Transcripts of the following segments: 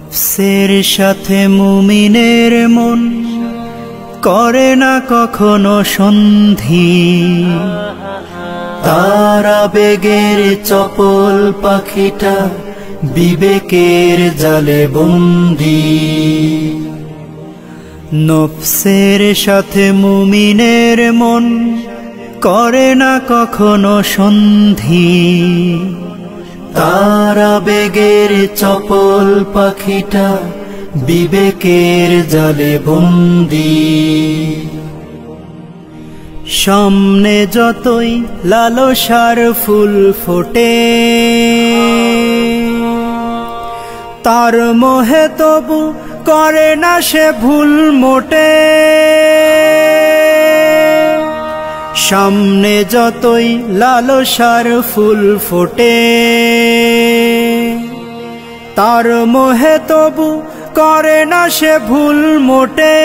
নফসের সাথে মুমিনের মন করে না কখনো সন্ধি, তার আবেগের চপল পাখিটা বিবেকের জালে বন্দী। নফসের সাথে মুমিনের মন করে না কখনো সন্ধি, তার আবেগের চপল পাখিটা বিবেকের জালে বন্দী। সামনে যতই লালসার ফুল ফোটে, তার মোহে তবু করে না সে ভুল মোটে। সামনে যতই লালসার ফুল ফোটে, তার মোহে তবু করে না সে ভুল মোটে।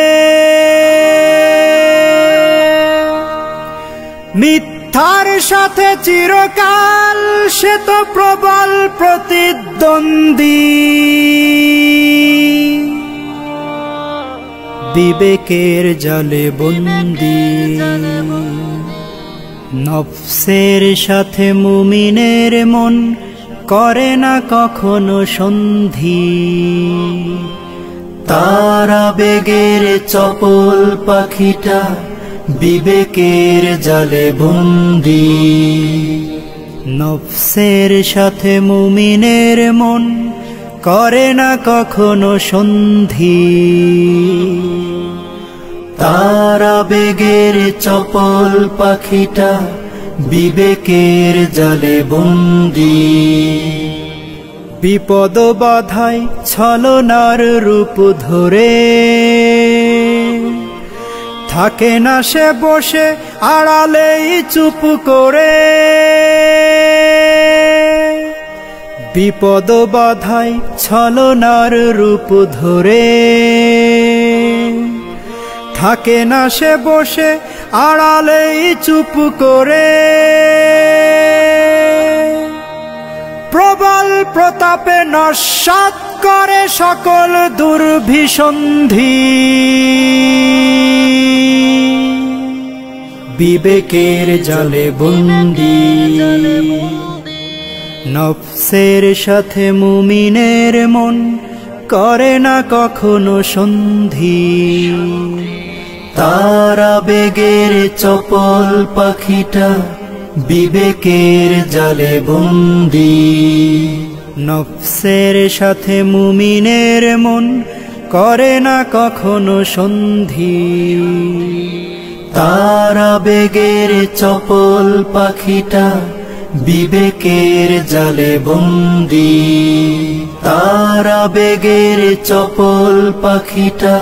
মিথ্যার সাথে চিরকাল সে তো প্রবল প্রতিদ্বন্দ্বী, বিবেকের জালে বন্দী। নফসের সাথে মুমিনের মন করে না কখনো সন্ধি, তার আবেগের চপল পাখিটা বিবেকের জালে বন্দী। নফসের সাথে মুমিনের মন করে না কখনো সন্ধি, তার আবেগের চপল পাখিটা বিবেকের জালে বন্দী। বিপদ বাধায় ছলনার রূপ ধরে, থাকে না সে বসে আড়ালেই চুপ করে। বিপদ বাধায় ছলনার রূপ ধরে, থাকে না সে বসে আড়ালেই চুপ করে। প্রবল প্রতাপে নস্যাৎ করে সকল দুর্ভিসন্ধি, বিবেকের জালে বন্দী। নফসের সাথে মুমিনের মন করে না কখনো সন্ধি, তার আবেগের চপল পাখিটা বিবেকের জালে বন্দী। নফসের সাথে মুমিনের মন করে না কখনো সন্ধি, তার আবেগের চপল পাখিটা বিবেকের জালে বন্দী। তার আবেগের চপল পাখিটা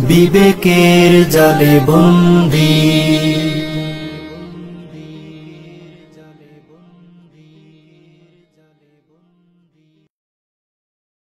বিবেকের জালে বন্দী।